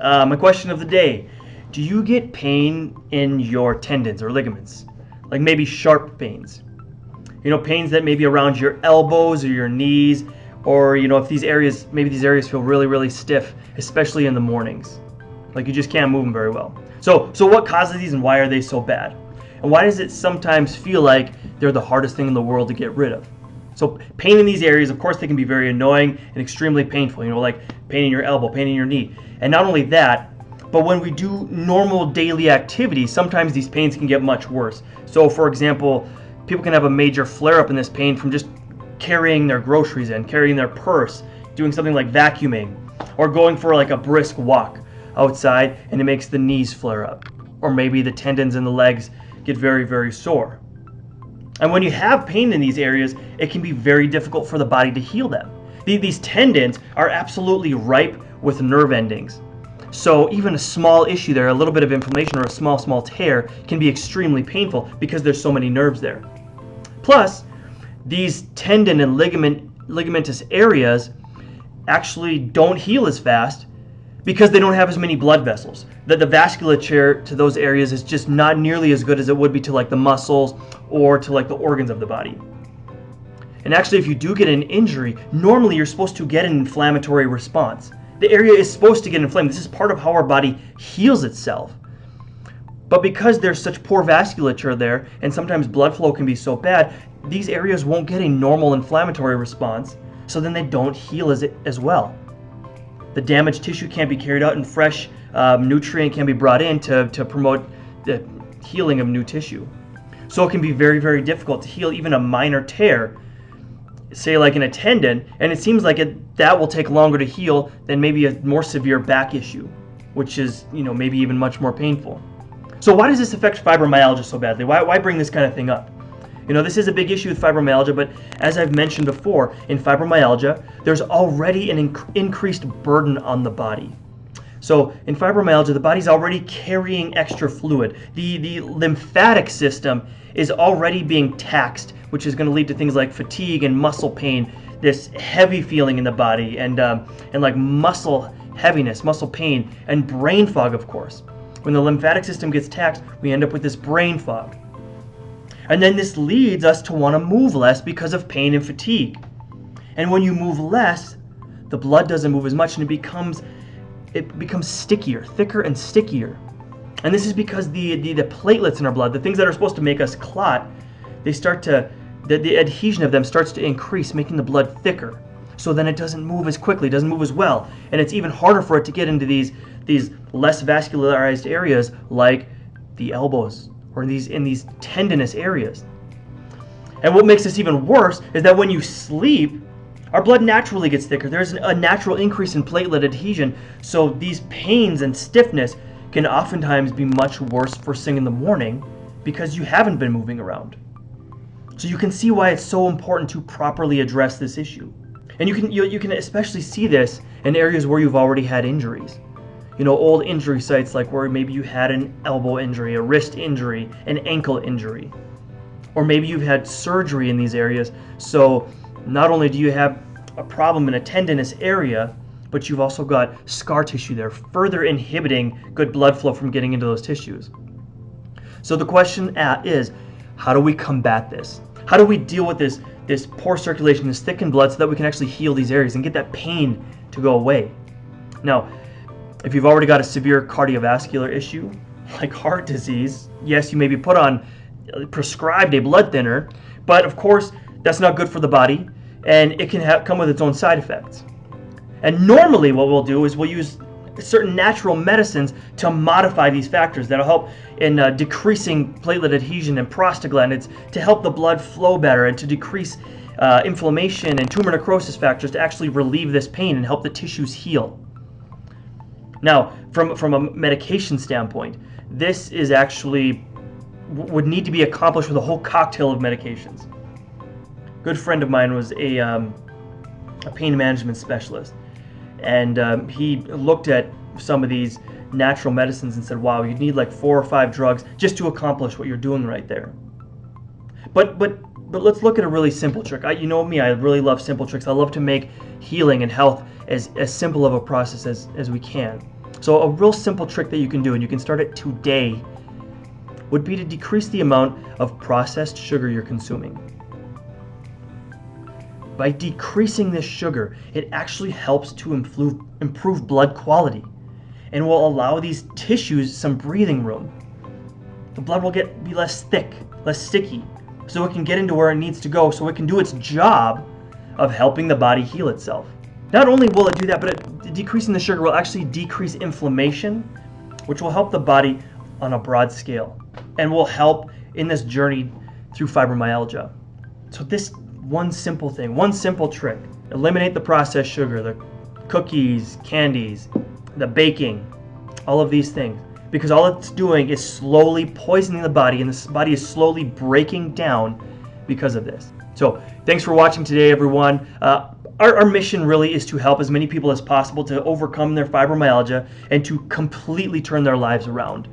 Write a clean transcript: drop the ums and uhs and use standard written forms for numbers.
My question of the day: do you get pain in your tendons or ligaments? Like maybe sharp pains? Pains that maybe around your elbows or your knees, or if maybe these areas feel really, really stiff, especially in the mornings. Like you just can't move them very well. So what causes these and why are they so bad? And why does it sometimes feel like they're the hardest thing in the world to get rid of? So pain in these areas, of course, they can be very annoying and extremely painful, like pain in your elbow, pain in your knee. And not only that, but when we do normal daily activities, sometimes these pains can get much worse. So for example, people can have a major flare-up in this pain from just carrying their groceries in, carrying their purse, doing something like vacuuming, or going for like a brisk walk outside and it makes the knees flare up. Or maybe the tendons in the legs get very, very sore. And when you have pain in these areas, it can be very difficult for the body to heal them. These tendons are absolutely ripe with nerve endings. So even a small issue there, a little bit of inflammation or a small tear can be extremely painful because there's so many nerves there. Plus, these tendon and ligamentous areas actually don't heal as fast because they don't have as many blood vessels. The vasculature to those areas is just not nearly as good as it would be to like the muscles or to like the organs of the body. And actually, if you do get an injury, normally you're supposed to get an inflammatory response. The area is supposed to get inflamed. This is part of how our body heals itself. But because there's such poor vasculature there, and sometimes blood flow can be so bad, these areas won't get a normal inflammatory response, so then they don't heal as well. The damaged tissue can't be carried out, and fresh nutrient can be brought in to promote the healing of new tissue. So it can be very, very difficult to heal even a minor tear, say like in a tendon, and it seems like that will take longer to heal than maybe a more severe back issue, which is maybe even much more painful. So why does this affect fibromyalgia so badly? Why bring this kind of thing up? This is a big issue with fibromyalgia, but as I've mentioned before, in fibromyalgia, there's already an increased burden on the body. So in fibromyalgia, the body's already carrying extra fluid. The lymphatic system is already being taxed, which is going to lead to things like fatigue and muscle pain, this heavy feeling in the body, and like muscle heaviness, muscle pain, and brain fog, of course. When the lymphatic system gets taxed, we end up with this brain fog. And then this leads us to want to move less because of pain and fatigue. And when you move less, the blood doesn't move as much and it becomes stickier, thicker and stickier. And this is because the platelets in our blood, the things that are supposed to make us clot, the adhesion of them starts to increase, making the blood thicker. So then it doesn't move as quickly, doesn't move as well. And it's even harder for it to get into these less vascularized areas like the elbows or in these tendinous areas. And what makes this even worse is that when you sleep, our blood naturally gets thicker. There's a natural increase in platelet adhesion, so these pains and stiffness can oftentimes be much worse first thing in the morning because you haven't been moving around. So you can see why it's so important to properly address this issue. And you can especially see this in areas where you've already had injuries. Old injury sites like where maybe you had an elbow injury, a wrist injury, an ankle injury. Or maybe you've had surgery in these areas, so not only do you have a problem in a tendinous area, but you've also got scar tissue there, further inhibiting good blood flow from getting into those tissues. So the question is, how do we combat this? How do we deal with this poor circulation, this thickened blood, so that we can actually heal these areas and get that pain to go away? Now, if you've already got a severe cardiovascular issue, like heart disease, yes, you may be prescribed a blood thinner, but of course, that's not good for the body, and it can come with its own side effects. And normally what we'll do is we'll use certain natural medicines to modify these factors that'll help in decreasing platelet adhesion and prostaglandins to help the blood flow better and to decrease inflammation and tumor necrosis factors to actually relieve this pain and help the tissues heal. Now, from a medication standpoint, this is actually would need to be accomplished with a whole cocktail of medications. A good friend of mine was a pain management specialist, and he looked at some of these natural medicines and said, wow, you'd need like 4 or 5 drugs just to accomplish what you're doing right there. But let's look at a really simple trick. You know me, I really love simple tricks. I love to make healing and health as simple of a process as we can. So a real simple trick that you can do, and you can start it today, would be to decrease the amount of processed sugar you're consuming. By decreasing this sugar, it actually helps to improve blood quality and will allow these tissues some breathing room. The blood will be less thick, less sticky, so it can get into where it needs to go, so it can do its job of helping the body heal itself. Not only will it do that, but decreasing the sugar will actually decrease inflammation, which will help the body on a broad scale and will help in this journey through fibromyalgia. So this one simple thing, one simple trick, eliminate the processed sugar, the cookies, candies, the baking, all of these things, because all it's doing is slowly poisoning the body, and the body is slowly breaking down because of this. So thanks for watching today, everyone. Our mission really is to help as many people as possible to overcome their fibromyalgia and to completely turn their lives around.